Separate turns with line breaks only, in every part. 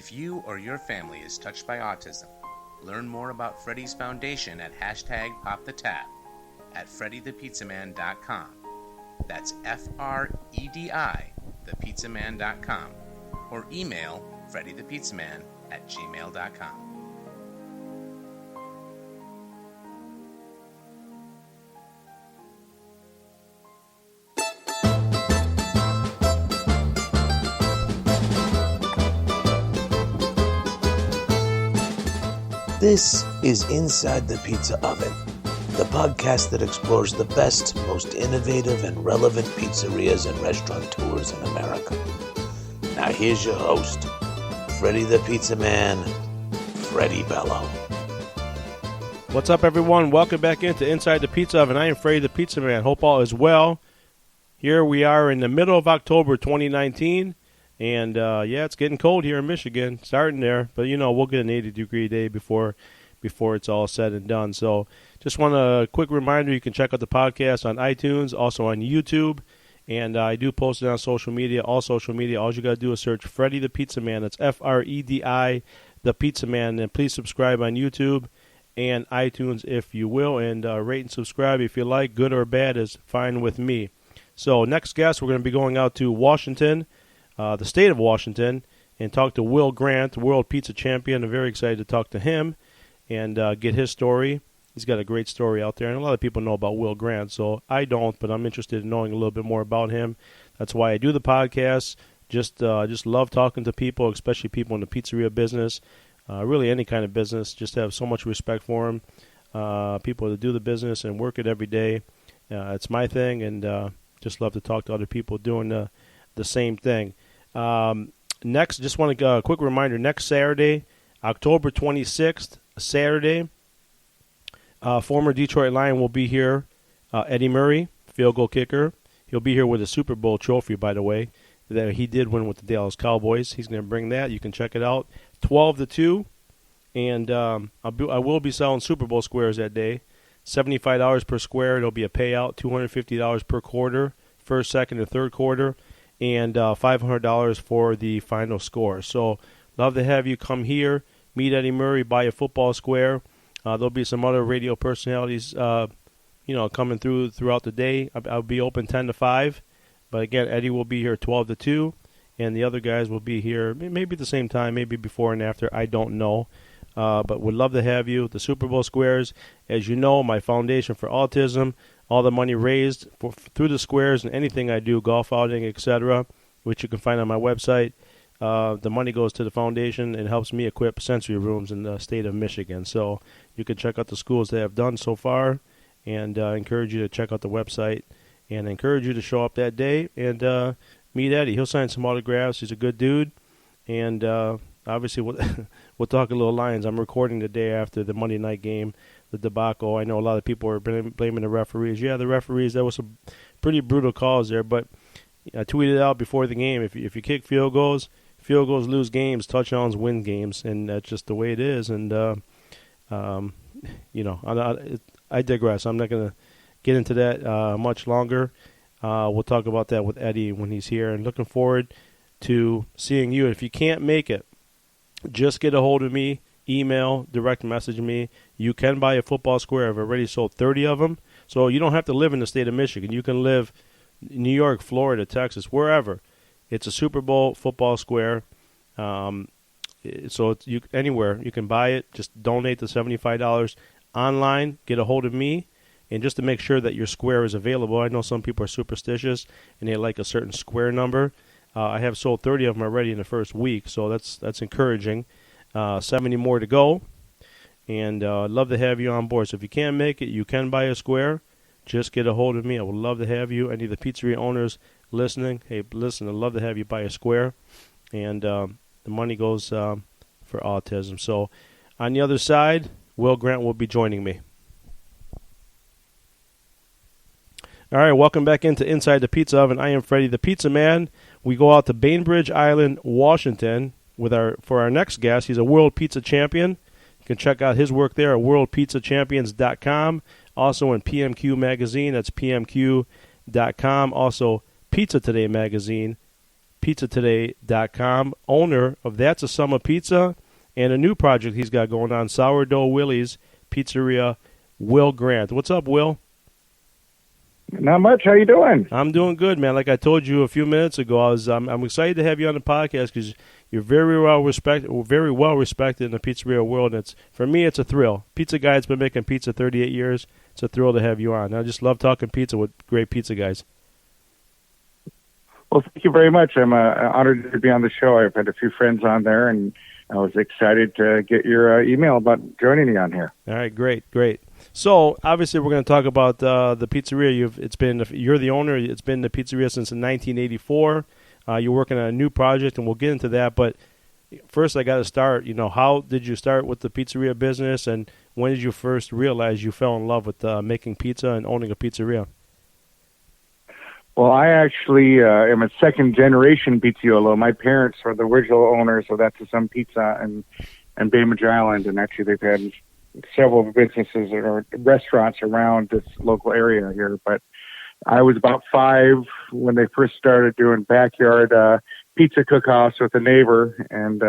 If you or your family is touched by autism, learn more about Fredi's Foundation at #PopTheTap at FrediThePizzaMan.com. That's Fredi, thepizzaman.com, or email FrediThePizzaman@gmail.com.
This is Inside the Pizza Oven, the podcast that explores the best, most innovative, and relevant pizzerias and restaurateurs in America. Now here's your host, Fredi the Pizza Man, Fredi Bello.
What's up, everyone? Welcome back into Inside the Pizza Oven. I am Fredi the Pizza Man. Hope all is well. Here we are in the middle of October 2019. And, it's getting cold here in Michigan, starting there. But, we'll get an 80-degree day before it's all said and done. So just want a quick reminder, you can check out the podcast on iTunes, also on YouTube. And I do post it on social media, all social media. All you got to do is search Fredi the Pizza Man. That's Fredi, the Pizza Man. And please subscribe on YouTube and iTunes if you will. And rate and subscribe if you like. Good or bad is fine with me. So next guest, we're going to be going out to Washington, the state of Washington, and talk to Will Grant, world pizza champion. I'm very excited to talk to him and get his story. He's got a great story out there, and a lot of people know about Will Grant, so I don't, but I'm interested in knowing a little bit more about him. That's why I do the podcast. Just love talking to people, especially people in the pizzeria business, really any kind of business. Just have so much respect for them, people that do the business and work it every day. It's my thing, and just love to talk to other people doing the same thing. Next, just want a quick reminder, next Saturday, October 26th, Saturday, former Detroit Lion will be here, Eddie Murray, field goal kicker. He'll be here with a Super Bowl trophy, by the way, that he did win with the Dallas Cowboys. He's going to bring that. You can check it out, 12 to 2, and I will be selling Super Bowl squares that day, $75 per square. It'll be a payout, $250 per quarter, first, second, and third quarter, and $500 for the final score. So love to have you come here, meet Eddie Murray, buy a football square. There'll be some other radio personalities, coming throughout the day. I'll be open 10 to 5. But again, Eddie will be here 12 to 2, and the other guys will be here maybe at the same time, maybe before and after. I don't know. But would love to have you. The Super Bowl squares, as you know, my foundation for autism, all the money raised through the squares and anything I do, golf outing, etc., which you can find on my website. The money goes to the foundation and helps me equip sensory rooms in the state of Michigan. So you can check out the schools they have done so far, and encourage you to check out the website, and encourage you to show up that day and meet Eddie. He'll sign some autographs. He's a good dude, and obviously we'll talk a little Lions. I'm recording the day after the Monday night game, the debacle. I know a lot of people are blaming the referees. Yeah, the referees, there was some pretty brutal calls there, but I tweeted out before the game, if you kick field goals lose games, touchdowns win games, and that's just the way it is. And, I digress. I'm not going to get into that much longer. We'll talk about that with Eddie when he's here, and looking forward to seeing you. If you can't make it, just get a hold of me, email, direct message me. You can buy a football square. I've already sold 30 of them. So you don't have to live in the state of Michigan. You can live in New York, Florida, Texas, wherever. It's a Super Bowl football square. So anywhere you can buy it. Just donate the $75 online. Get a hold of me. And just to make sure that your square is available, I know some people are superstitious and they like a certain square number. I have sold 30 of them already in the first week, so that's encouraging. 70 more to go, and I'd love to have you on board. So if you can't make it, you can buy a square. Just get a hold of me. I would love to have you. Any of the pizzeria owners listening, hey, listen, I'd love to have you buy a square, and the money goes for autism. So on the other side, Will Grant will be joining me. All right, welcome back into Inside the Pizza Oven. I am Fredi the Pizza Man. We go out to Bainbridge Island, Washington, for our next guest. He's a world pizza champion. You can check out his work there at worldpizzachampions.com. Also in PMQ Magazine, that's pmq.com. Also Pizza Today Magazine, pizzatoday.com, owner of That's a Summer Pizza, and a new project he's got going on, Sourdough Willie's Pizzeria, Will Grant. What's up, Will?
Not much. How you doing?
I'm doing good, man. Like I told you a few minutes ago, I'm excited to have you on the podcast because you're very well respected in the pizzeria world. And for me, it's a thrill. Pizza Guy's been making pizza 38 years. It's a thrill to have you on. I just love talking pizza with great pizza guys.
Well, thank you very much. I'm honored to be on the show. I've had a few friends on there, and I was excited to get your email about joining me on here.
All right, great. So obviously, we're going to talk about the pizzeria. You're the owner. It's been the pizzeria since 1984. You're working on a new project, and we'll get into that. But first, I got to start. How did you start with the pizzeria business, and when did you first realize you fell in love with making pizza and owning a pizzeria?
Well, I actually am a second-generation pizziolo. My parents were the original owners of That's Some Pizza and Bainbridge Island, and actually they've had several businesses or restaurants around this local area here. But I was about 5 when they first started doing backyard pizza cook-offs with a neighbor, and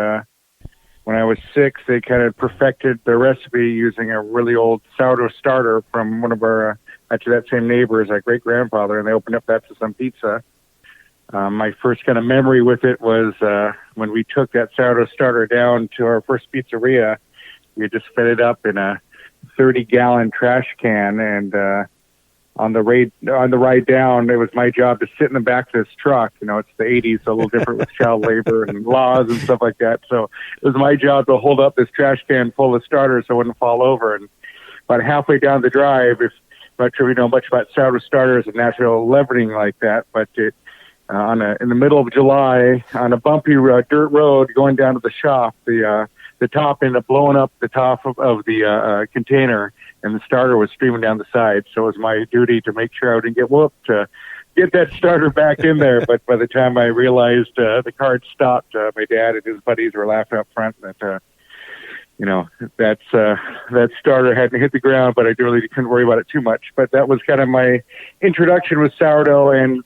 when I was 6, they kind of perfected the recipe using a really old sourdough starter from one of our actually that same neighbor is our great-grandfather, and they opened up That's Some Pizza. My first kind of memory with it was when we took that sourdough starter down to our first pizzeria. We had just fed it up in a 30-gallon trash can, and on the ride down, it was my job to sit in the back of this truck. It's the 80s, so a little different with child labor and laws and stuff like that. So it was my job to hold up this trash can full of starters so it wouldn't fall over. And about halfway down the drive, I'm not sure we know much about sourdough starters and natural leavening like that, but in the middle of July, on a bumpy dirt road going down to the shop, the top ended up blowing up the top of the container, and the starter was streaming down the side. So it was my duty to make sure I didn't get whooped to get that starter back in there. But by the time I realized the car had stopped, my dad and his buddies were laughing up front that that starter hadn't hit the ground, but I really couldn't worry about it too much. But that was kind of my introduction with sourdough and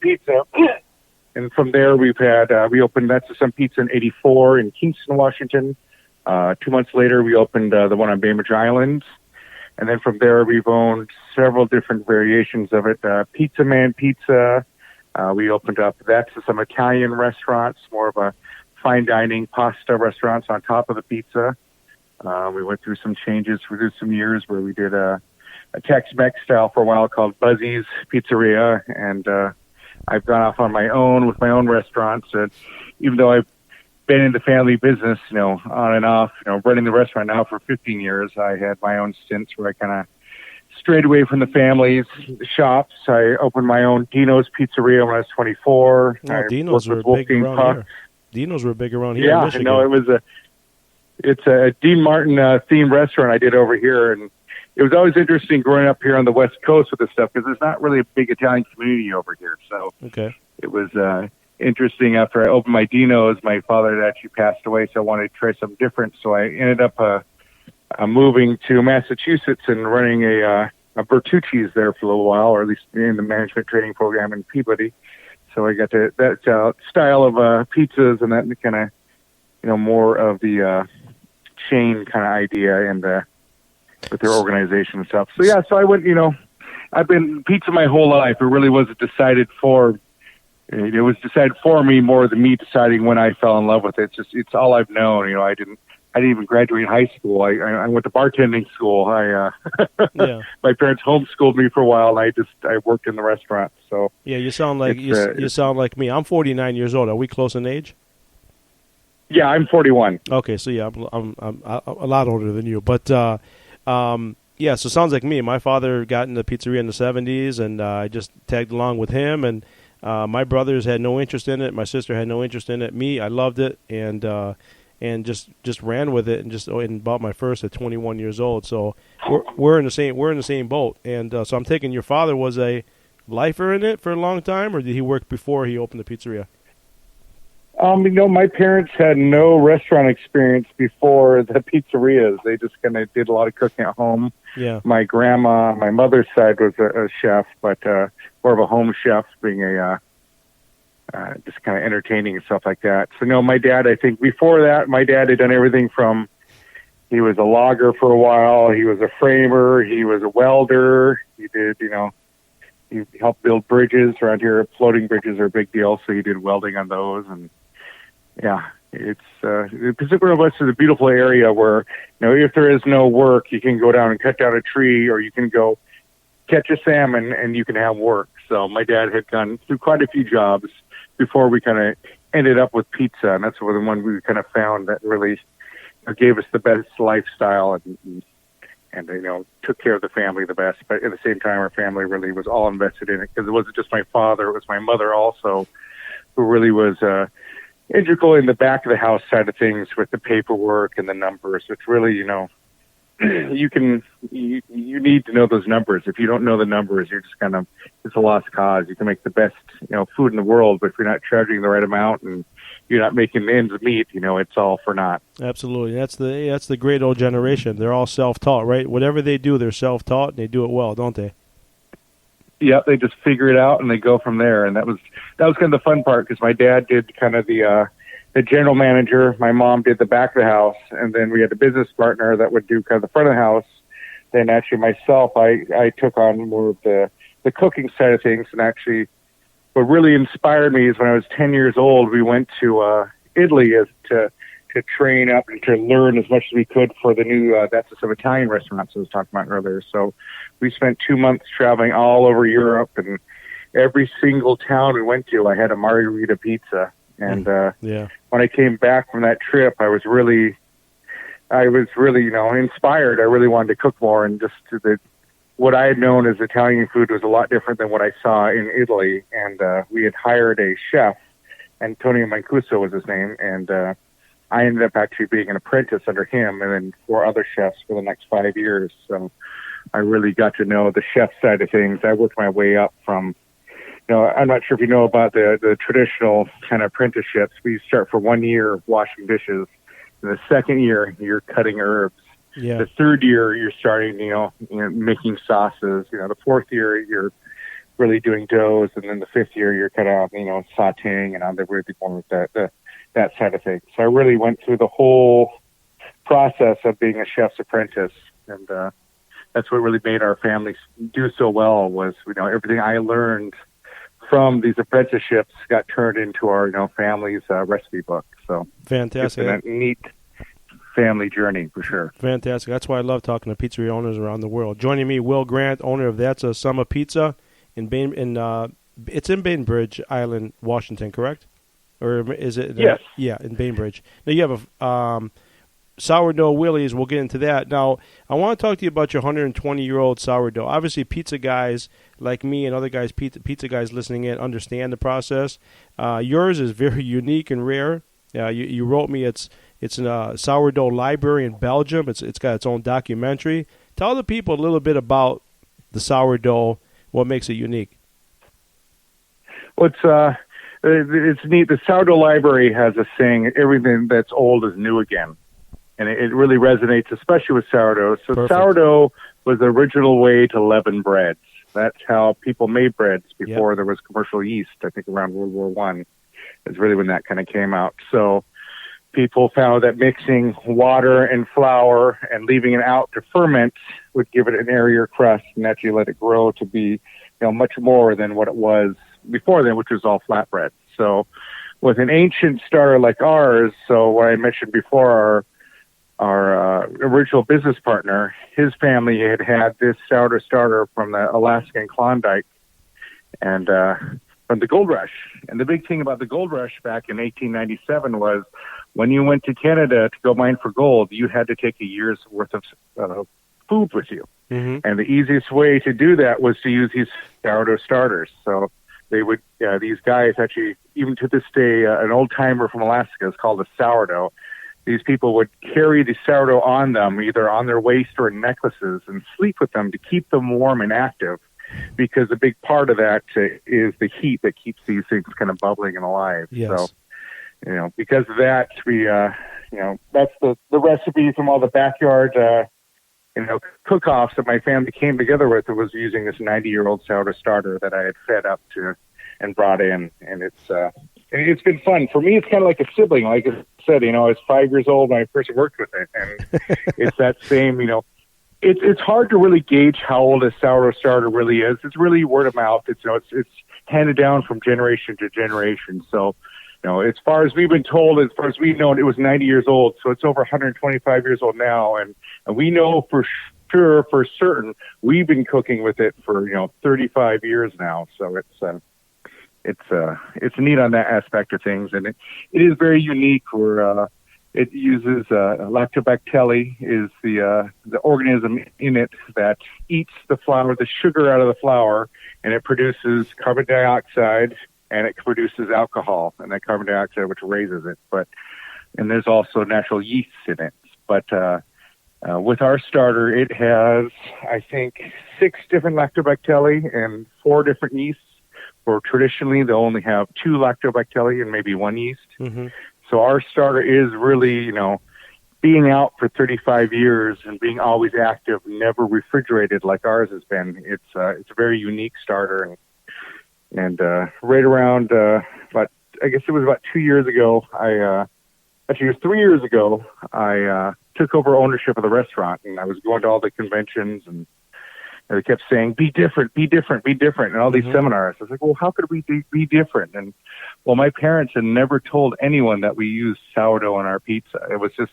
pizza. And from there, we opened That's Some Pizza in '84 in Kingston, Washington. 2 months later, we opened the one on Bainbridge Island. And then from there, we've owned several different variations of it. Pizza Man Pizza. We opened up That's Some Italian restaurants, more of a fine dining pasta restaurants on top of the pizza. We went through some changes through some years where we did a Tex-Mex style for a while called Buzzy's Pizzeria, and I've gone off on my own with my own restaurants. And even though I've been in the family business, on and off, running the restaurant now for 15 years, I had my own stints where I kind of strayed away from the family's shops. I opened my own Dino's Pizzeria when I was 24.
Dino's were big around here. Dino's were big around here.
Yeah,
in Michigan.
no, it's a Dean Martin themed restaurant I did over here, and it was always interesting growing up here on the West Coast with this stuff because there's not really a big Italian community over here. So It was interesting. After I opened my Dino's, my father had actually passed away, so I wanted to try something different. So I ended up moving to Massachusetts and running a Bertucci's there for a little while, or at least in the management training program in Peabody. So I got to that style of pizzas and that kind of, more of the chain kind of idea and with their organization and stuff. So yeah, so I went, I've been pizza my whole life. It really wasn't decided for. It was decided for me more than me deciding when I fell in love with it. It's all I've known. I didn't even graduate high school. I went to bartending school. My parents homeschooled me for a while, and I worked in the restaurant. So
yeah, you sound like you sound like me. I'm 49 years old. Are we close in age?
Yeah, I'm 41.
Okay, so yeah, I'm a lot older than you, but yeah, so it sounds like me. My father got into pizzeria in the 70s, and I just tagged along with him. And my brothers had no interest in it. My sister had no interest in it. Me, I loved it, and just ran with it, and bought my first at 21 years old. So we're in the same boat. And so I'm taking your father was a lifer in it for a long time, or did he work before he opened the pizzeria?
My parents had no restaurant experience before the pizzerias. They just kind of did a lot of cooking at home.
Yeah.
My grandma, my mother's side was a chef, but more of a home chef, being a just kind of entertaining and stuff like that. So no, my dad, I think before that, my dad had done everything from, he was a logger for a while, he was a framer, he was a welder, he did, he helped build bridges around here. Floating bridges are a big deal, so he did welding on those. And yeah, it's the Pacific Northwest is a beautiful area where, if there is no work, you can go down and cut down a tree, or you can go catch a salmon and you can have work. So my dad had gone through quite a few jobs before we kind of ended up with pizza, and that's the one we kind of found that really gave us the best lifestyle and took care of the family the best. But at the same time, our family really was all invested in it, because it wasn't just my father, it was my mother also, who really was integral in the back of the house side of things with the paperwork and the numbers. It's really, you need to know those numbers. If you don't know the numbers, you're just it's a lost cause. You can make the best, food in the world, but if you're not charging the right amount and you're not making the ends meet, it's all for naught.
Absolutely. That's the great old generation. They're all self-taught, right? Whatever they do, they're self-taught, and they do it well, don't they?
Yeah, they just figure it out and they go from there. And that was kind of the fun part, because my dad did kind of the general manager, my mom did the back of the house, and then we had a business partner that would do kind of the front of the house. Then actually myself, I took on more of the cooking side of things. And actually what really inspired me is when I was 10 years old, we went to Italy to train up and to learn as much as we could for the new that's some Italian restaurants I was talking about earlier. So we spent 2 months traveling all over Europe, and every single town we went to, I had a margarita pizza. And when I came back from that trip, I was really inspired. I really wanted to cook more, and just what I had known as Italian food was a lot different than what I saw in Italy. And we had hired a chef, Antonio Mancuso was his name, and I ended up actually being an apprentice under him, and then 4 other chefs for the next 5 years. So I really got to know the chef side of things. I worked my way up from, I'm not sure if you know about the traditional kind of apprenticeships. We start for 1 year washing dishes. In the second year, you're cutting herbs.
Yeah.
The third year, you're starting, making sauces. The fourth year, you're really doing doughs. And then the fifth year, you're kind of, sauteing and on the really more with that side of things. So I really went through the whole process of being a chef's apprentice. And that's what really made our family do so well was, everything I learned from these apprenticeships got turned into our, family's recipe book. So
fantastic.
It's been a neat family journey for sure.
Fantastic. That's why I love talking to pizzeria owners around the world. Joining me, Will Grant, owner of That's a Summer Pizza it's in Bainbridge Island, Washington, correct? Or is it?
Yes.
Yeah, in Bainbridge. Now you have a sourdough Willies. We'll get into that. Now, I want to talk to you about your 120-year-old sourdough. Obviously, pizza guys like me and other guys, pizza guys listening in, understand the process. Yours is very unique and rare. You wrote me it's in a sourdough library in Belgium. It's got its own documentary. Tell the people a little bit about the sourdough, what makes it unique.
Well, it's neat. The sourdough library has a saying, everything that's old is new again. And it really resonates, especially with sourdough. So Perfect. Sourdough was the original way to leaven breads. That's how people made breads before there was commercial yeast. I think around World War I is really when that kind of came out. So people found that mixing water and flour and leaving it out to ferment would give it an airier crust and actually let it grow to be, much more than what it was before then, which was all flatbread. So with an ancient starter like ours, so what I mentioned before, our original business partner, his family had this sourdough starter from the Alaskan Klondike and from the gold rush. And the big thing about the gold rush back in 1897 was when you went to Canada to go mine for gold, you had to take a year's worth of food with you. Mm-hmm. And the easiest way to do that was to use these sourdough starters. So they would, these guys actually, even to this day, an old timer from Alaska is called a sourdough. These people would carry the sourdough on them, either on their waist or in necklaces, and sleep with them to keep them warm and active, because a big part of that is the heat that keeps these things kind of bubbling and alive.
Yes.
So, because of that, we, that's the recipe from all the backyard, cook-offs that my family came together with. It was using this 90-year-old sourdough starter that I had fed up to and brought in, and it's been fun for me. It's kind of like a sibling. Like I said, I was 5 years old when I first worked with it, and it's that same. It's hard to really gauge how old a sourdough starter really is. It's really word of mouth. It's handed down from generation to generation. So, as far as we've been told, as far as we've known, it was 90 years old. So it's over 125 years old now, and we know for sure, for certain, we've been cooking with it for 35 years now. So it's neat on that aspect of things, and it is very unique. Where it uses lactobacilli is the organism in it that eats the flour, the sugar out of the flour, and it produces carbon dioxide, and it produces alcohol, and that carbon dioxide which raises it. And there's also natural yeasts in it. But with our starter, it has, I think, 6 different lactobacilli and 4 different yeasts. Where traditionally they'll only have 2 lactobacilli and maybe 1 yeast. Mm-hmm. So our starter is really, being out for 35 years and being always active, never refrigerated like ours has been. It's a very unique starter, and right around about, I guess it was about 2 years ago. Actually, it was 3 years ago. I took over ownership of the restaurant, and I was going to all the conventions, and they kept saying, "Be different, be different, be different," and all these seminars. I was like, "Well, how could we be different?" And my parents had never told anyone that we used sourdough on our pizza. It was just,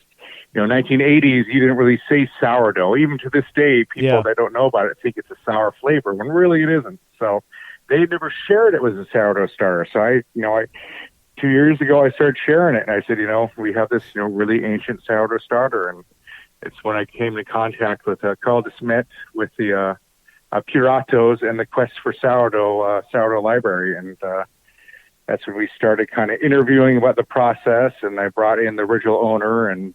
1980s. You didn't really say sourdough. Even to this day, people that don't know about it think it's a sour flavor when really it isn't. So they never shared it was a sourdough starter. So I 2 years ago I started sharing it, and I said, we have this really ancient sourdough starter, and it's when I came into contact with Carl DeSmet with the Puratos and the Quest for Sourdough Library, and that's when we started kind of interviewing about the process, and I brought in the original owner, and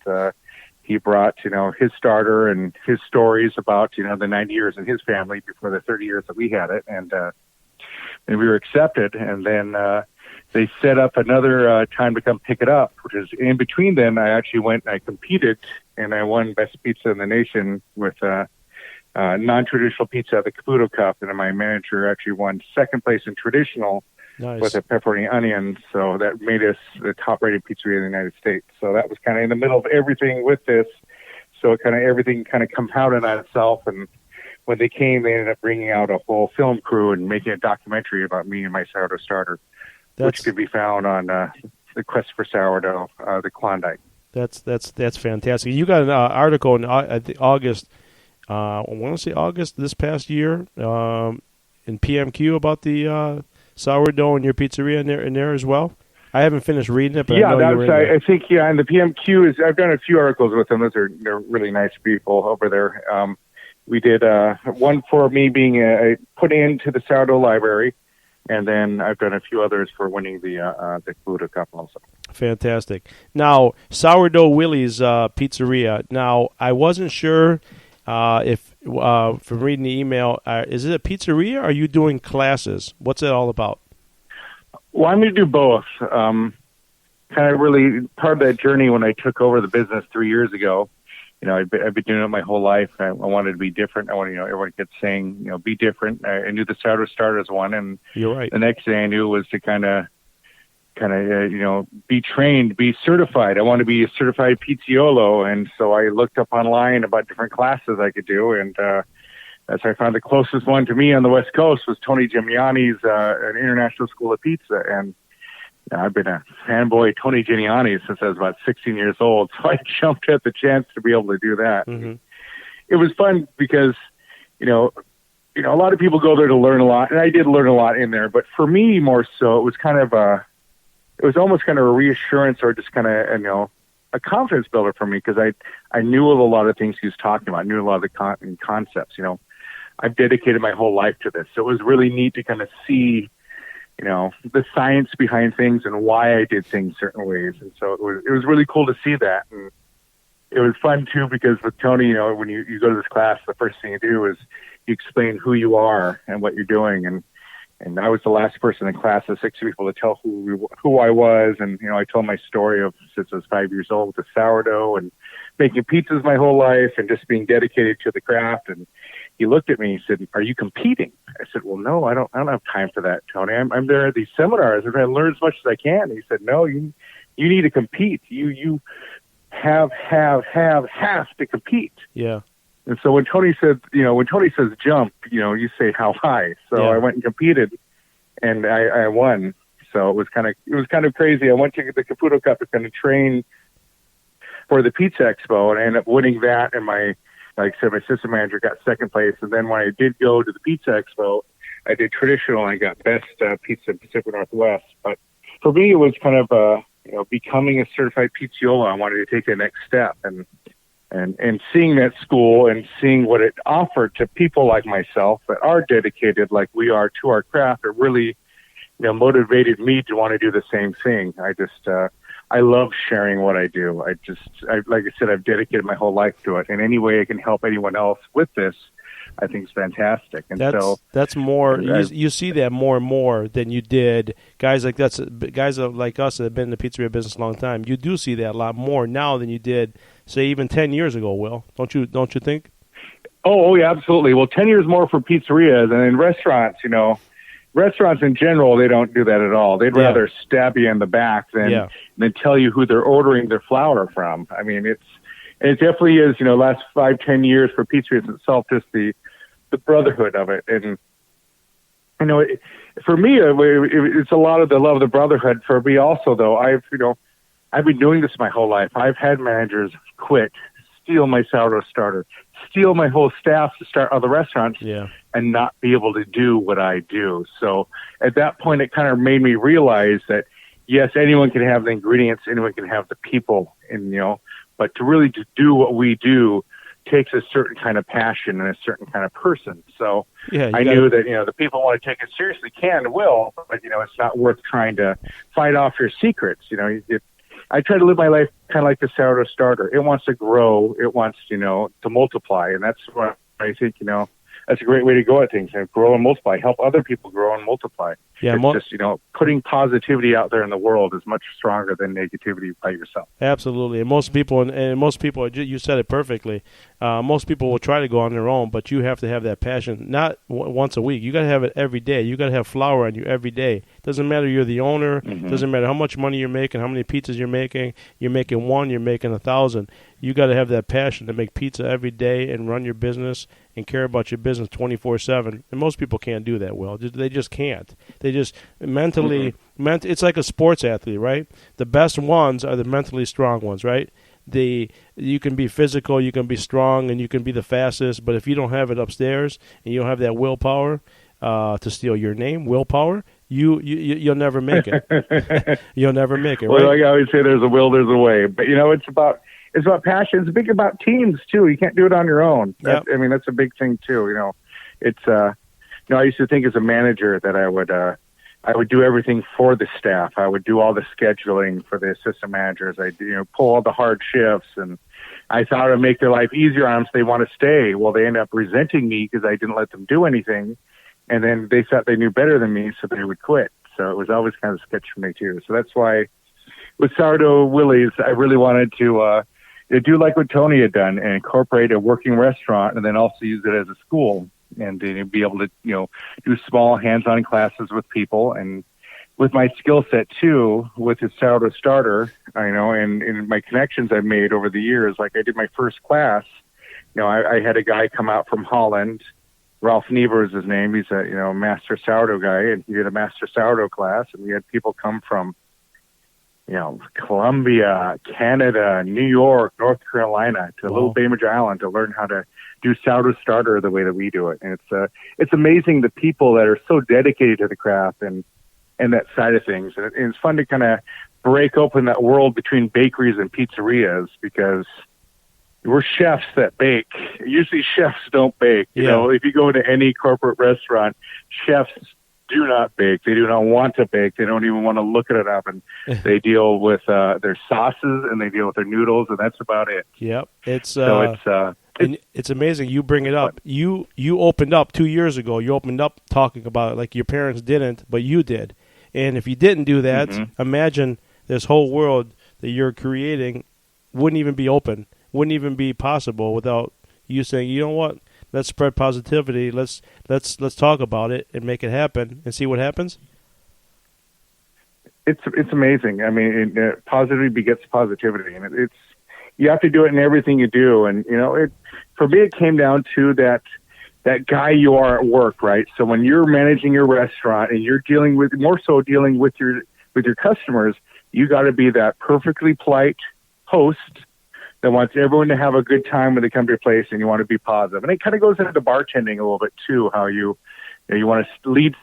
he brought his starter and his stories about the 90 years in his family before the 30 years that we had it, and we were accepted, and then they set up another time to come pick it up, which is in between. Then I actually went and I competed, and I won Best Pizza in the Nation with non-traditional pizza at the Caputo Cup, and my manager actually won second place in traditional with a pepperoni onion. So that made us the top-rated pizzeria in the United States. So that was kind of in the middle of everything with this. So everything kind of compounded on itself. And when they came, they ended up bringing out a whole film crew and making a documentary about me and my sourdough starter, which could be found on the Quest for Sourdough, the Klondike.
That's fantastic. You got an article in August. I want to say August this past year in PMQ about the sourdough in your pizzeria in there as well. I haven't finished reading it, but I know you were in there.
I think and the PMQ is. I've done a few articles with them. They're really nice people over there. We did one for me being put into the sourdough library, and then I've done a few others for winning the Caputo Cup also.
Fantastic. Now, Sourdough Willie's Pizzeria. Now, I wasn't sure if from reading the email, is it a pizzeria or are you doing classes? What's it all about?
Well, I'm going to do both. Kind of really part of that journey when I took over the business 3 years ago. I've been doing it my whole life. I wanted to be different. I wanted, everyone kept saying, be different. I knew the sourdough starter was one, and
you're right.
The next thing I knew was to kind of, be trained, be certified. I wanted to be a certified pizziolo, and so I looked up online about different classes I could do, and as I found the closest one to me on the West Coast was Tony Gimignani's an International School of Pizza, and I've been a fanboy Tony Gimignani since I was about 16 years old, so I jumped at the chance to be able to do that. Mm-hmm. It was fun because, a lot of people go there to learn a lot, and I did learn a lot in there, but for me more so, it was kind of it was almost kind of a reassurance or just kind of, a confidence builder for me because I knew of a lot of things he was talking about, knew a lot of the concepts, I've dedicated my whole life to this. So it was really neat to kind of see, the science behind things and why I did things certain ways. And so it was really cool to see that. And it was fun too, because with Tony, when you go to this class, the first thing you do is you explain who you are and what you're doing. And I was the last person in class of 6 people to tell who I was. And, I told my story of since I was 5 years old with sourdough and making pizzas my whole life and just being dedicated to the craft. And he looked at me. He said, "Are you competing?" I said, "Well, no, I don't have time for that, Tony. I'm there at these seminars. I'm trying to learn as much as I can." He said, "No, you need to compete. You have to compete."
Yeah.
And so when Tony says jump, you say how high. So I went and competed, and I won. So it was kind of crazy. I went to the Caputo Cup to kind of train for the Pizza Expo, and I ended up winning that. And like I said, my assistant manager got second place. And then when I did go to the Pizza Expo, I did traditional, and I got best pizza in Pacific Northwest. But for me, it was kind of becoming a certified pizzaiolo. I wanted to take the next step, and seeing that school and seeing what it offered to people like myself that are dedicated like we are to our craft, it really motivated me to want to do the same thing. I love sharing what I do. Like I said, I've dedicated my whole life to it. And any way I can help anyone else with this, I think is fantastic. And
that's more. You see that more and more than you did guys like us that have been in the pizzeria business a long time. You do see that a lot more now than you did, say, even 10 years ago. Will, don't you think?
Oh yeah, absolutely. Well, 10 years more for pizzerias, and in restaurants, restaurants in general, they don't do that at all. They'd rather stab you in the back than tell you who they're ordering their flour from. I mean, it definitely is, last 5-10 years for pizzerias itself, just the brotherhood of it. And, for me, it's a lot of the love of the brotherhood. For me also, though, I've been doing this my whole life. I've had managers quit, steal my sourdough starter, steal my whole staff to start other restaurants, and not be able to do what I do. So at that point, it kind of made me realize that, yes, anyone can have the ingredients, anyone can have the people, but to really do what we do takes a certain kind of passion and a certain kind of person. So I knew that, the people want to take it seriously can and will, but, it's not worth trying to fight off your secrets. I try to live my life kind of like the sourdough starter. It wants to grow. It wants, to multiply. And that's what I think, that's a great way to go at things. Grow and multiply. Help other people grow and multiply. Yeah, it's just, putting positivity out there in the world is much stronger than negativity by yourself.
Absolutely. And most people, you said it perfectly. Most people will try to go on their own, but you have to have that passion, not once a week. You got to have it every day. You got to have flour on you every day. Doesn't matter you're the owner. Doesn't matter how much money you're making, how many pizzas you're making. You're making one, you're making 1,000. You got to have that passion to make pizza every day and run your business and care about your business 24/7. And most people can't do that well. They just can't. They just mentally, it's like a sports athlete, right? The best ones are the mentally strong ones, right? You can be physical, you can be strong, and you can be the fastest, but if you don't have it upstairs and you don't have that willpower to steal your name, willpower, you'll never make it. You'll never make it.
Well,
right?
Like I always say, there's a will, there's a way. But it's about passion. It's big about teams too. You can't do it on your own. That's a big thing too. It's I used to think as a manager that I would do everything for the staff. I would do all the scheduling for the assistant managers. I'd pull all the hard shifts, and I thought it would make their life easier on them so they want to stay. Well, they end up resenting me because I didn't let them do anything, and then they thought they knew better than me, so they would quit. So it was always kind of sketch for me too. So that's why with Sourdough Willie's, I really wanted to do like what Tony had done and incorporate a working restaurant, and then also use it as a school, and be able to do small hands-on classes with people. And with my skill set too, with the Sourdough Starter, and my connections I've made over the years, like I did my first class, I had a guy come out from Holland, Ralph Niebuhr is his name. He's a master sourdough guy, and he did a master sourdough class, and we had people come from Colombia, Canada, New York, North Carolina, to little Bainbridge Island to learn how to do Sourdough Starter the way that we do it. And it's amazing the people that are so dedicated to the craft and that side of things. And it's fun to kind of break open that world between bakeries and pizzerias, because we're chefs that bake. Usually chefs don't bake. If you go into any corporate restaurant, chefs do not bake. They do not want to bake. They don't even want to look at an oven. They deal with their sauces and they deal with their noodles, and that's about it.
Yep. It's amazing you bring it up. You opened up 2 years ago. You opened up talking about it like your parents didn't, but you did. And if you didn't do that, imagine this whole world that you're creating wouldn't even be open, wouldn't even be possible without you saying, you know what, let's spread positivity. Let's talk about it and make it happen and see what happens.
It's amazing. I mean, positivity begets positivity, and it's you have to do it in everything you do. And for me, it came down to that guy you are at work, right? So when you're managing your restaurant and you're dealing with your customers, you got to be that perfectly polite host that wants everyone to have a good time when they come to your place, and you want to be positive. And it kind of goes into bartending a little bit too, how you want to lead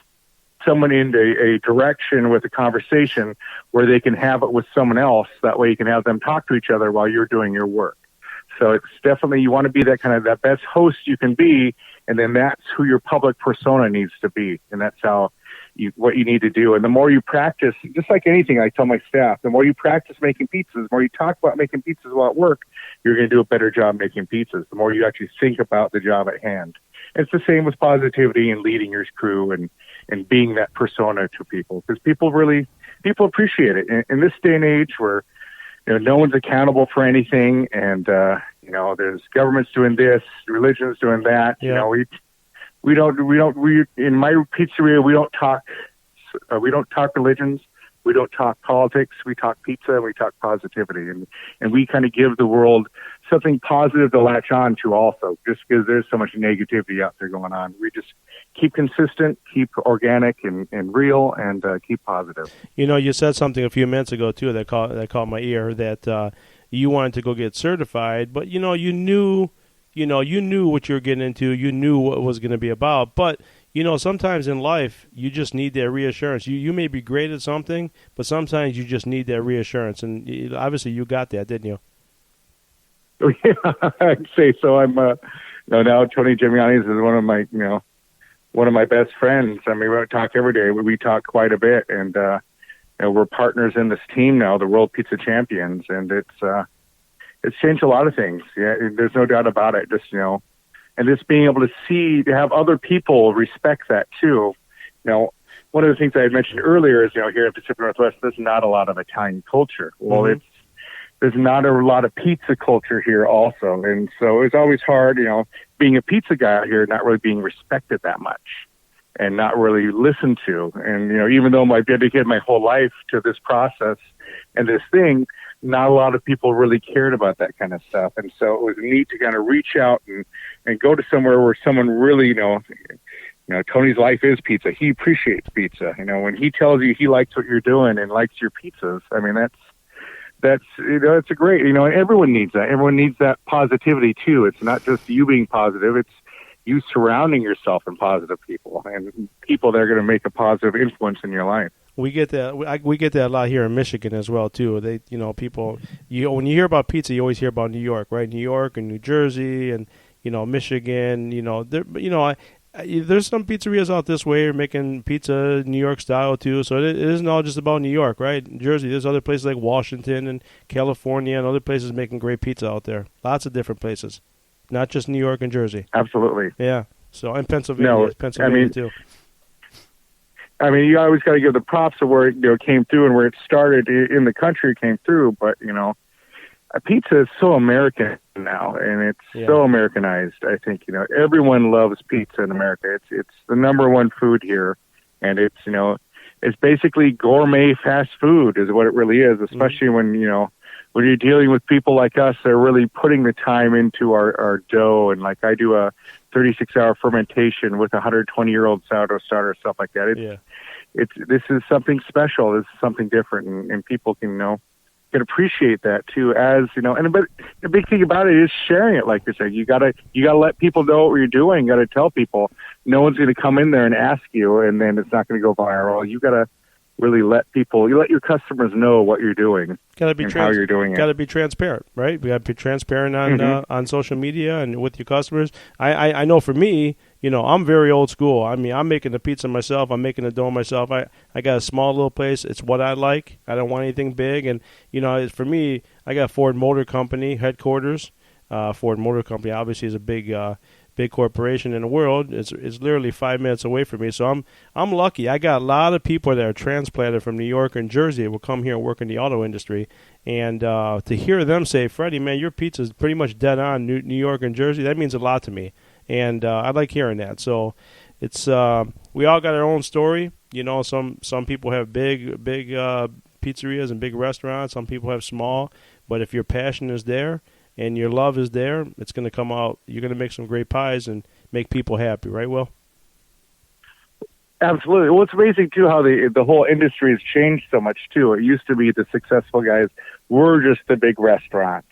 someone into a direction with a conversation where they can have it with someone else. That way you can have them talk to each other while you're doing your work. So it's definitely, you want to be that best host you can be, and then that's who your public persona needs to be. And that's what you need to do. And the more you practice, just like anything, I tell my staff, the more you practice making pizzas, the more you talk about making pizzas while at work, you're going to do a better job making pizzas. The more you actually think about the job at hand. It's the same with positivity and leading your crew and being that persona to people, because people appreciate it. In this day and age where no one's accountable for anything, and there's governments doing this, religions doing that.
Yeah.
We in my pizzeria we don't talk religions, we don't talk politics, we talk pizza, and we talk positivity, and we kind of give the world something positive to latch on to also, just because there's so much negativity out there going on. We just keep consistent, keep organic and real, and keep positive.
You said something a few minutes ago too that caught my ear, that you wanted to go get certified, but you knew what you're getting into, you knew what it was going to be about, but sometimes in life you just need that reassurance. You may be great at something, but sometimes you just need that reassurance, and obviously you got that, didn't you?
Oh, yeah, I'd say so. I'm now Tony Gemiani's is one of my best friends. I mean, we don't talk every day. We talk quite a bit, and we're partners in this team now, the World Pizza Champions, and it's changed a lot of things. Yeah, there's no doubt about it. Just and just being able to have other people respect that too. One of the things I had mentioned earlier is here in Pacific Northwest, there's not a lot of Italian culture. Well, there's not a lot of pizza culture here also. And so it's always hard, being a pizza guy out here, not really being respected that much and not really listened to. And, even though I've dedicated my whole life to this process and this thing, not a lot of people really cared about that kind of stuff. And so it was neat to kind of reach out and go to somewhere where someone really, Tony's life is pizza. He appreciates pizza. When he tells you he likes what you're doing and likes your pizzas, I mean, that's it's a great, and everyone needs that. Everyone needs that positivity too. It's not just you being positive. It's you surrounding yourself in positive people and people that are going to make a positive influence in your life.
We get that. We get that a lot here in Michigan as well too. They, people, when you hear about pizza, you always hear about New York, right? New York and New Jersey and Michigan. There's some pizzerias out this way making pizza New York style too. So it isn't all just about New York, right? In Jersey, there's other places like Washington and California and other places making great pizza out there. Lots of different places, not just New York and Jersey.
Absolutely.
Yeah. So and Pennsylvania too.
I mean, you always got to give the props of where it came through and where it started in the country came through. But pizza is so American now, and it's so Americanized. I think everyone loves pizza in America. It's the number one food here, and it's it's basically gourmet fast food is what it really is. Especially when you're dealing with people like us that are really putting the time into our dough, and like I do a 36-hour fermentation with a 120-year-old sourdough starter, stuff like that. This is something special. This is something different, and people can appreciate that too. But the big thing about it is sharing it. Like you said, you gotta let people know what you're doing. You gotta tell people. No one's gonna come in there and ask you, and then it's not gonna go viral. You gotta really let your customers know what you're doing.
Gotta be
how you're doing it.
Gotta be transparent, right? We gotta be transparent on social media and with your customers. I know for me, I'm very old school. I mean, I'm making the pizza myself. I'm making the dough myself. I got a small little place. It's what I like. I don't want anything big. And, for me, I got Ford Motor Company headquarters. Ford Motor Company obviously is a big corporation in the world. It's literally 5 minutes away from me. So I'm lucky. I got a lot of people that are transplanted from New York and Jersey that will come here and work in the auto industry. And to hear them say, Fredi, man, your pizza is pretty much dead on New York and Jersey, that means a lot to me. and I like hearing that. So it's we all got our own story. You know, some people have big pizzerias and big restaurants. Some people have small. But if your passion is there and your love is there, it's going to come out. You're going to make some great pies and make people happy, right, Will?
Absolutely. Well, it's amazing, too, how the whole industry has changed so much, too. It used to be the successful guys were just the big restaurants.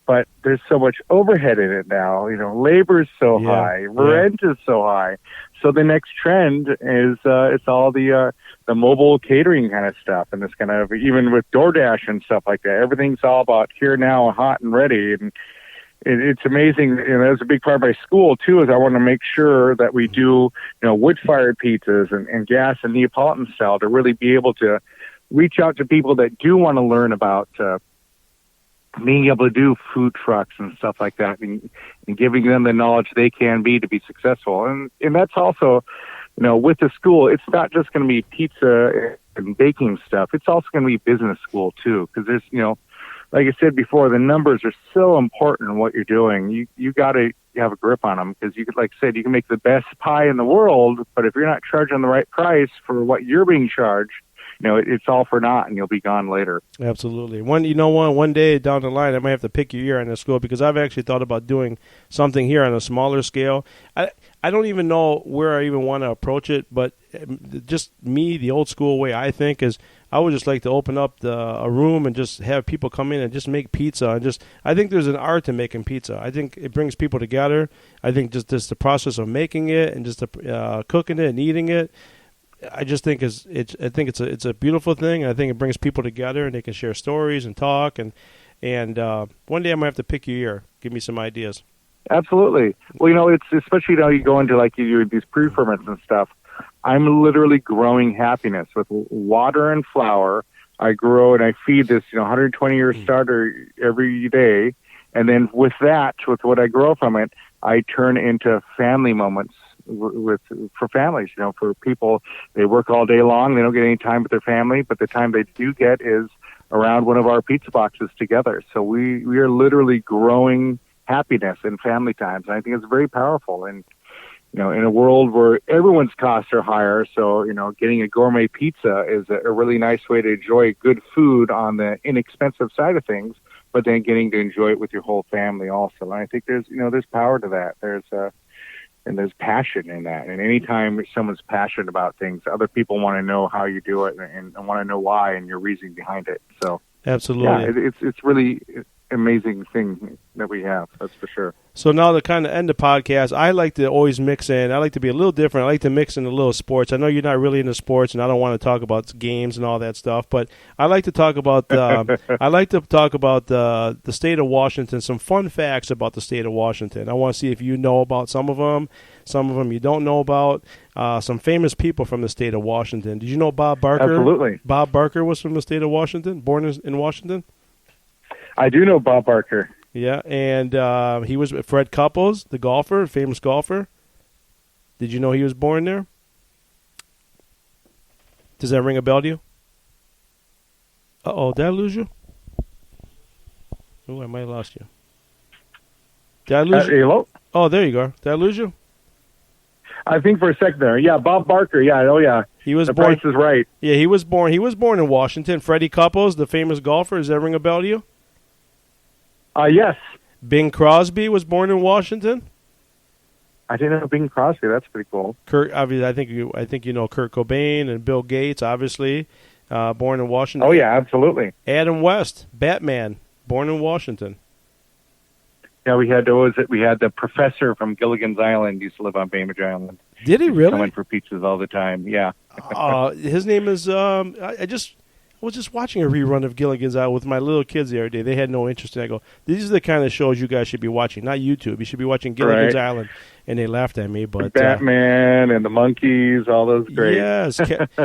But there's so much overhead in it now. You know, labor's so high. Rent is so high. So the next trend is it's all the mobile catering kind of stuff. And this kind of, even with DoorDash and stuff like that, everything's all about here now, hot and ready. And it's amazing. You know, that's a big part of my school, too, is I want to make sure that we do, you know, wood-fired pizzas and gas and Neapolitan style to really be able to reach out to people that do want to learn about being able to do food trucks and stuff like that, and giving them the knowledge they can be to be successful. And that's also, you know, with the school, it's not just going to be pizza and baking stuff. It's also going to be business school, too, because there's, you know, like I said before, the numbers are so important in what you're doing. You got to have a grip on them, because you could, like I said, you can make the best pie in the world, but if you're not charging the right price for what you're being charged, you know, it's all for naught, and you'll be gone later.
Absolutely. One day down the line, I might have to pick your ear on the school, because I've actually thought about doing something here on a smaller scale. I don't even know where I even want to approach it, but just me, the old school way I think is I would just like to open up a room and just have people come in and just make pizza. And I think there's an art to making pizza. I think it brings people together. I think just the process of making it and just cooking it and eating it, I just think it's a beautiful thing. I think it brings people together, and they can share stories and talk. And one day I might have to pick your ear, give me some ideas.
Absolutely. Well, you know, it's especially now you go into like you do these pre-ferments and stuff. I'm literally growing happiness with water and flour. I grow and I feed this, you know, 120-year starter every day, and then with what I grow from it, I turn into family moments for families. You know, for people, they work all day long, they don't get any time with their family, but the time they do get is around one of our pizza boxes together. So we are literally growing happiness in family times. And I think it's very powerful. And, you know, in a world where everyone's costs are higher, so, you know, getting a gourmet pizza is a really nice way to enjoy good food on the inexpensive side of things, but then getting to enjoy it with your whole family also. And I think there's power to that. There's passion in that. And anytime someone's passionate about things, other people want to know how you do it and want to know why and your reasoning behind it. So
absolutely,
yeah, it's really amazing thing that we have, that's for sure.
So now to kind of end the podcast, I like to always mix in. I like to be a little different. I like to mix in a little sports. I know you're not really into sports, and I don't want to talk about games and all that stuff, but I like to talk about the state of Washington, some fun facts about the state of Washington. I want to see if you know about some of them you don't know about, some famous people from the state of Washington. Did you know Bob Barker?
Absolutely.
Bob Barker was from the state of Washington, born in Washington?
I do know Bob Barker.
Yeah, and he was Fred Couples, the golfer, famous golfer. Did you know he was born there? Does that ring a bell to you? Uh-oh, did I lose you? Oh, I might have lost you. Did I lose you?
Hello?
Oh, there you go. Did I lose you?
I think for a second there. Yeah, Bob Barker. Yeah, oh yeah.
He was
the
born.
Price is Right.
Yeah, he was born in Washington. Fredi Couples, the famous golfer. Does that ring a bell to you?
Yes.
Bing Crosby was born in Washington.
I didn't know Bing Crosby. That's pretty cool.
Kurt, obviously, I think you know Kurt Cobain and Bill Gates, obviously, born in Washington.
Oh yeah, absolutely.
Adam West, Batman, born in Washington.
Yeah, we had the professor from Gilligan's Island used to live on Bainbridge Island.
Did he really?
Come in for pizzas all the time. Yeah.
His name is. I was just watching a rerun of Gilligan's Island with my little kids the other day. They had no interest in it. I go, these are the kind of shows you guys should be watching, not YouTube. You should be watching Gilligan's Island. And they laughed at me. But
Batman and the monkeys, all those great.
Yes,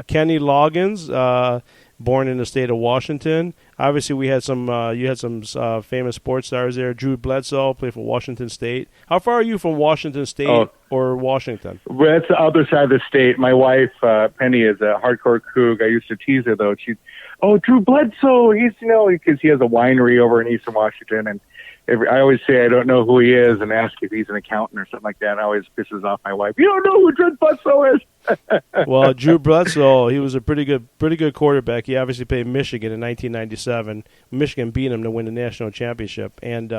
Kenny Loggins, born in the state of Washington. Obviously, we had some. You had some famous sports stars there. Drew Bledsoe played for Washington State. How far are you from Washington State or Washington?
Well, that's the other side of the state. My wife Penny is a hardcore Coug. I used to tease her though. Drew Bledsoe. He's because he has a winery over in Eastern Washington, and I always say I don't know who he is and ask if he's an accountant or something like that. It always pisses off my wife. You don't know who Drew Bledsoe is.
Well, Drew Bledsoe, he was a pretty good quarterback. He obviously played Michigan in 1997. Michigan beat him to win the national championship. And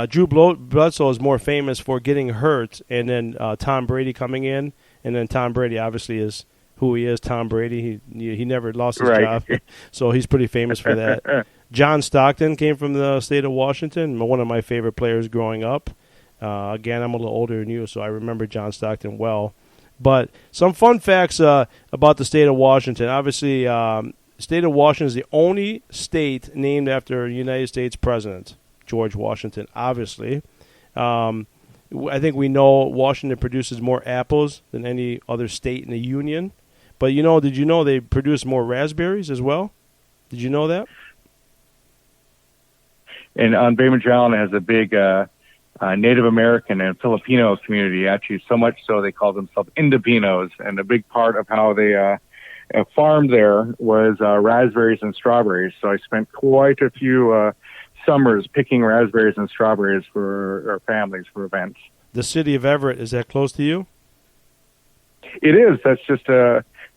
Drew Bledsoe is more famous for getting hurt, and then Tom Brady coming in, and then Tom Brady obviously is who he is. Tom Brady, he never lost his job, so he's pretty famous for that. John Stockton came from the state of Washington, one of my favorite players growing up. Again, I'm a little older than you, so I remember John Stockton well. But some fun facts about the state of Washington. Obviously, state of Washington is the only state named after a United States president, George Washington, obviously. I think we know Washington produces more apples than any other state in the union. But, did you know they produce more raspberries as well? Did you know that?
And on Bainbridge Island has a big Native American and Filipino community, actually so much so they call themselves Indopinos. And a big part of how they farmed there was raspberries and strawberries. So I spent quite a few summers picking raspberries and strawberries for our families for events.
The city of Everett, is that close to you?
It is. That's just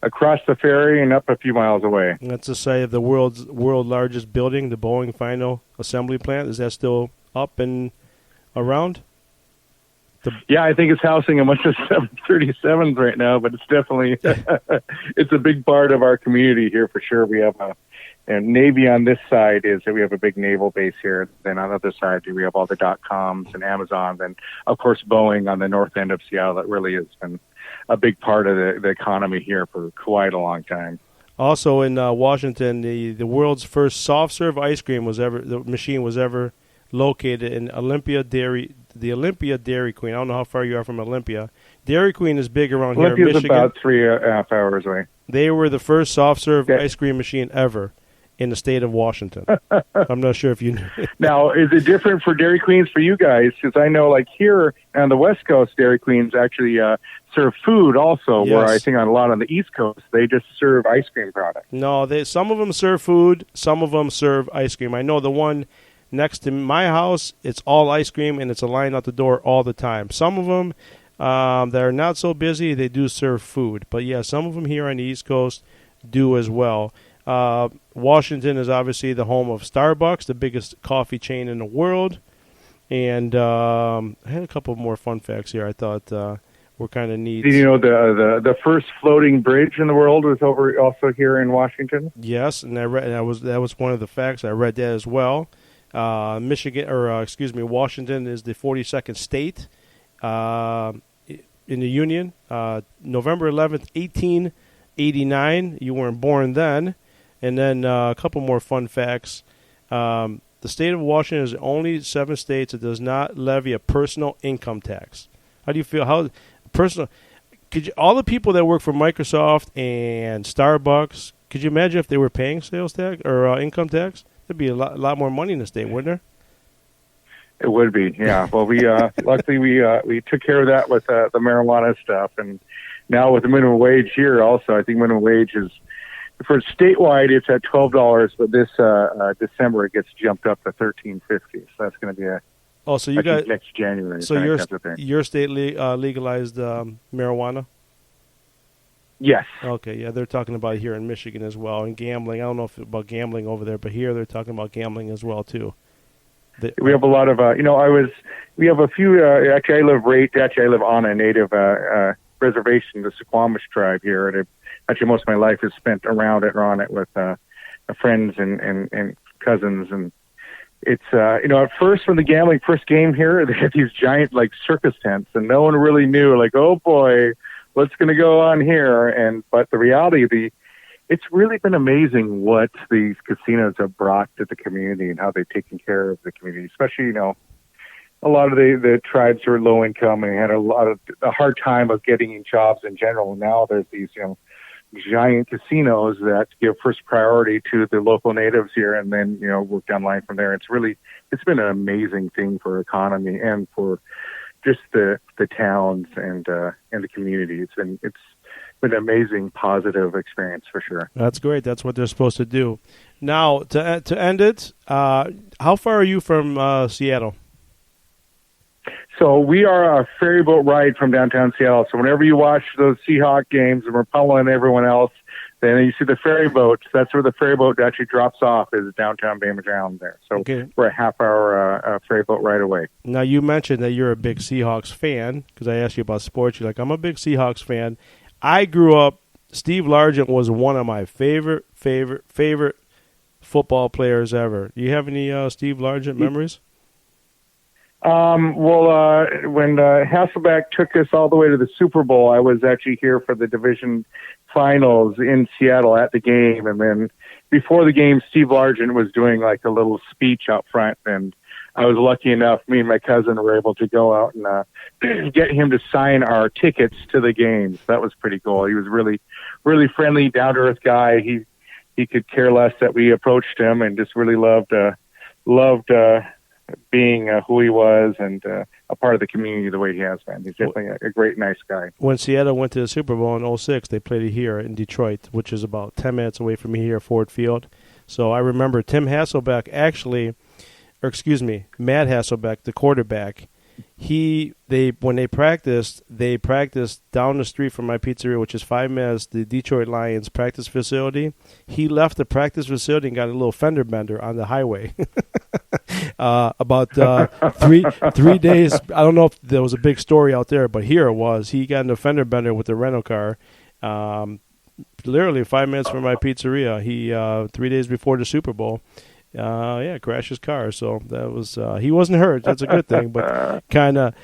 across the ferry and up a few miles away.
That's the site of the world largest building, the Boeing Final Assembly Plant. Is that still up and around?
Yeah, I think it's housing a bunch of 737s right now, but it's definitely it's a big part of our community here for sure. We have and Navy on this side we have a big naval base here. Then on the other side, we have all the .coms and Amazon. Then, of course, Boeing on the north end of Seattle. That really has been a big part of the economy here for quite a long time.
Also in Washington, the world's first soft serve ice cream machine was ever located in the Olympia Dairy Queen. I don't know how far you are from Olympia. Dairy Queen is big around here in Michigan.
Olympia's about 3.5 hours away.
They were the first soft serve ice cream machine ever in the state of Washington. I'm not sure if you knew.
Now, is it different for Dairy Queens for you guys? Because I know, like here on the West Coast, Dairy Queens actually serve food also,
yes.
Where I think on a lot on the East Coast, they just serve ice cream products.
No, some of them serve food, some of them serve ice cream. I know the one next to my house, it's all ice cream, and it's a line out the door all the time. Some of them that are not so busy, they do serve food. But, yeah, some of them here on the East Coast do as well. Washington is obviously the home of Starbucks, the biggest coffee chain in the world. And I had a couple more fun facts here I thought were kind of neat.
Did you know the first floating bridge in the world was also here in Washington?
Yes, and that was one of the facts. I read that as well. Washington is the 42nd state in the Union. November 11th, 1889. You weren't born then. And then a couple more fun facts. The state of Washington is the only 7 states that does not levy a personal income tax. How do you feel? How personal? All the people that work for Microsoft and Starbucks, could you imagine if they were paying sales tax or income tax? There'd be a lot more money in the state, wouldn't there?
It would be, yeah. Well, we luckily we took care of that with the marijuana stuff, and now with the minimum wage here, also, I think minimum wage is. For statewide, it's at $12, but this December it gets jumped up to $13.50. So that's going to be
so you got
next January.
So your state legalized marijuana?
Yes.
Okay, yeah, they're talking about it here in Michigan as well, and gambling. I don't know about gambling over there, but here they're talking about gambling as well too.
We have a lot of we have a few. Actually, I live on a native reservation, the Suquamish tribe here. Actually, most of my life is spent around it or on it with friends and cousins. And it's, at first when the gambling first came here, they had these giant, circus tents, and no one really knew, oh, boy, what's going to go on here? But the reality, it's really been amazing what these casinos have brought to the community and how they've taken care of the community, especially, a lot of the tribes are low income and had a hard time of getting jobs in general. Now there's these, giant casinos that give first priority to the local natives here, and then work down the line from there. It's been an amazing thing for economy and for just the towns and the community. been an amazing, positive experience for sure.
That's great. That's what they're supposed to do. Now, to end it, how far are you from Seattle?
So we are a ferry boat ride from downtown Seattle. So whenever you watch those Seahawk games and we're pummeling everyone else, then you see the ferry boats. That's where the ferry boat actually drops off, is downtown Bainbridge Island there. So we're a half-hour ferry boat ride away.
Now, you mentioned that you're a big Seahawks fan because I asked you about sports. You're like, I'm a big Seahawks fan. I grew up, Steve Largent was one of my favorite football players ever. Do you have any Steve Largent memories?
When Hasselbeck took us all the way to the Super Bowl, I was actually here for the division finals in Seattle at the game. And then before the game, Steve Largent was doing like a little speech out front. And I was lucky enough, me and my cousin were able to go out and get him to sign our tickets to the games. That was pretty cool. He was really, really friendly, down-to-earth guy. He could care less that we approached him and just really loved being who he was and a part of the community the way he has been. He's definitely a great, nice guy.
When Seattle went to the Super Bowl in 2006, they played it here in Detroit, which is about 10 minutes away from me here at Ford Field. So I remember Matt Hasselbeck, the quarterback. When they practiced down the street from my pizzeria, which is 5 minutes, the Detroit Lions practice facility. He left the practice facility and got a little fender bender on the highway. About 3 days. I don't know if there was a big story out there, but here it was. He got in a fender bender with the rental car. Literally 5 minutes from my pizzeria. He 3 days before the Super Bowl. Crashed his car. So that was he wasn't hurt. That's a good thing, but kind of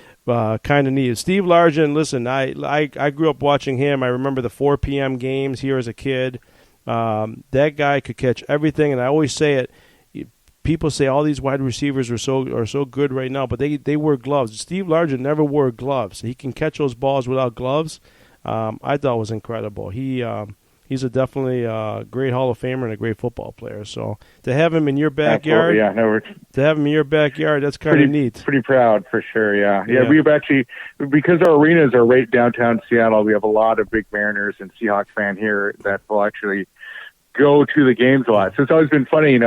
neat. Steve Largent, listen, I grew up watching him. I remember the 4 p.m. games here as a kid. That guy could catch everything, and I always say it. People say all these wide receivers are so good right now, but they wear gloves. Steve Largent never wore gloves. He can catch those balls without gloves. I thought it was incredible. He's definitely a great Hall of Famer and a great football player. So to have him in your backyard, that's kind of neat.
Pretty proud for sure. Yeah. We've actually, because our arenas are right downtown Seattle, we have a lot of big Mariners and Seahawks fan here that will actually go to the games a lot. So it's always been funny,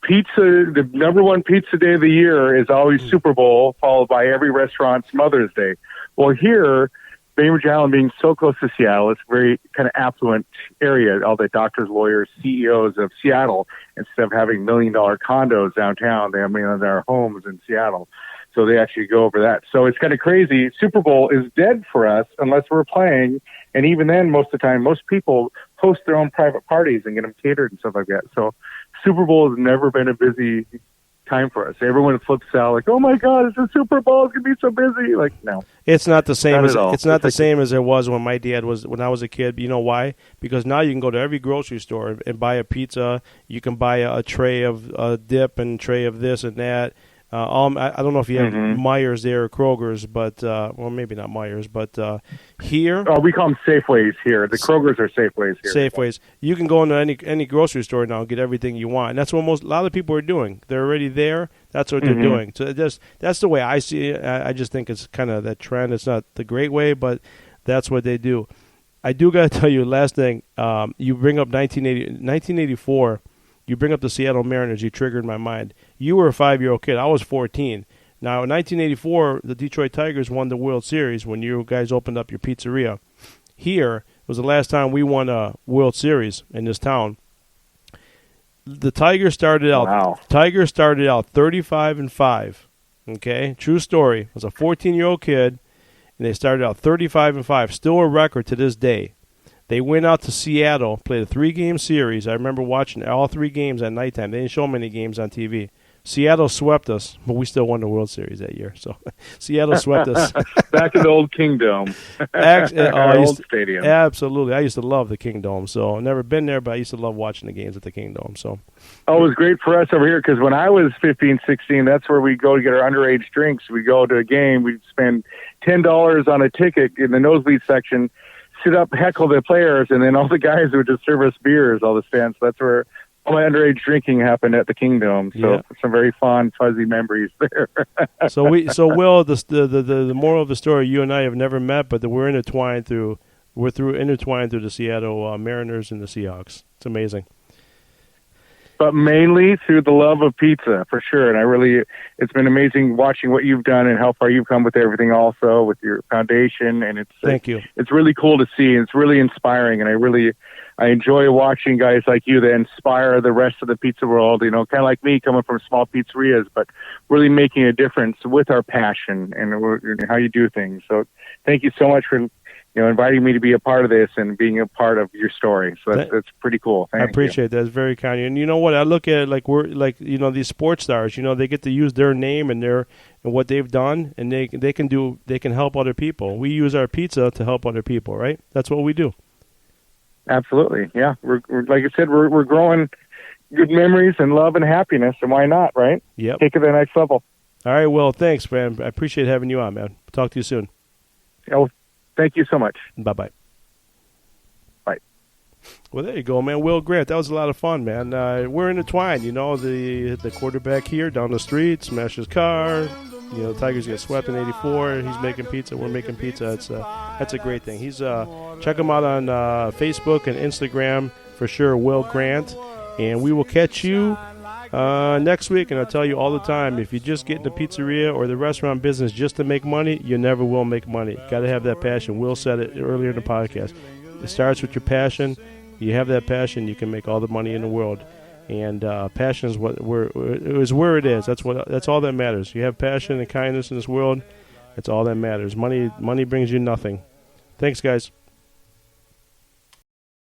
pizza, the number one pizza day of the year is always Super Bowl, followed by every restaurant's Mother's Day. Well, here, Bainbridge Island being so close to Seattle, it's a very kind of affluent area. All the doctors, lawyers, CEOs of Seattle, instead of having $1 million condos downtown, they have their homes in Seattle. So they actually go over that. So it's kind of crazy. Super Bowl is dead for us unless we're playing. And even then, most of the time, most people host their own private parties and get them catered and stuff like that. So Super Bowl has never been a busy time for us. Everyone flips out like, "Oh my God, it's a Super Bowl! It's gonna be so busy!" Like, no,
it's not the same. It's not the same as it was when my dad was when I was a kid. You know why? Because now you can go to every grocery store and buy a pizza. You can buy a tray of dip and tray of this and that. I don't know if you have Myers there or Kroger's, but well, maybe not Myers, but here.
Oh, we call them Safeways here. The Kroger's are Safeways here.
Safeways. You can go into any grocery store now and get everything you want, and that's what a lot of people are doing. They're already there. That's what they're doing. So that's the way I see it. I just think it's kind of that trend. It's not the great way, but that's what they do. I do got to tell you, last thing. You bring up 1984. You bring up the Seattle Mariners, you triggered my mind. You were a 5-year-old kid. I was 14. Now, in 1984, the Detroit Tigers won the World Series when you guys opened up your pizzeria. Here was the last time we won a World Series in this town. The Tigers started out 35-5. Okay? True story. I was a 14-year-old kid, and they started out 35-5. Still a record to this day. They went out to Seattle, played a 3-game series. I remember watching all 3 games at nighttime. They didn't show many games on TV. Seattle swept us, but we still won the World Series that year. So Seattle swept us.
Back in the old Kingdome. Old stadium.
Absolutely. I used to love the Kingdome. So I've never been there, but I used to love watching the games at the Kingdome. So.
Oh, it was great for us over here because when I was 15, 16, that's where we go to get our underage drinks. We go to a game. We'd spend $10 on a ticket in the nosebleed section, sit up, heckle the players, and then all the guys would just serve us beers, all the stands. That's where all my underage drinking happened at the Kingdome. So some very fond, fuzzy memories there.
So Will, the moral of the story, you and I have never met, but we're intertwined through we're intertwined through the Seattle Mariners and the Seahawks. It's amazing.
But mainly through the love of pizza, for sure. And it's been amazing watching what you've done and how far you've come with everything also, with your foundation. And
Thank you.
It's really cool to see. It's really inspiring. And I enjoy watching guys like you that inspire the rest of the pizza world, kind of like me coming from small pizzerias, but really making a difference with our passion and how you do things. So thank you so much for inviting me to be a part of this and being a part of your story. So that's pretty cool. Thank you.
I appreciate that. It's very kind of you. And you know what? I look at it like we're like, these sports stars, they get to use their name and what they've done, and they can help other people. We use our pizza to help other people, right? That's what we do.
Absolutely. Yeah. We're like I said, we're growing good memories and love and happiness, and why not, right?
Yep.
Take it to the next level.
All right. Well, thanks, man. I appreciate having you on, man. Talk to you soon.
Oh, thank you so much.
Bye-bye.
Bye.
Well, there you go, man. Will Grant, that was a lot of fun, man. We're intertwined. The quarterback here down the street smashed his car. The Tigers get swept in '84. He's making pizza. We're making pizza. That's a great thing. He's check him out on Facebook and Instagram for sure. Will Grant, and we will catch you next week. And I'll tell you all the time: if you just get in the pizzeria or the restaurant business just to make money, you never will make money. Got to have that passion. Will said it earlier in the podcast. It starts with your passion. You have that passion, you can make all the money in the world. And passion is where it is. That's all that matters. You have passion and kindness in this world. That's all that matters. Money brings you nothing. Thanks, guys.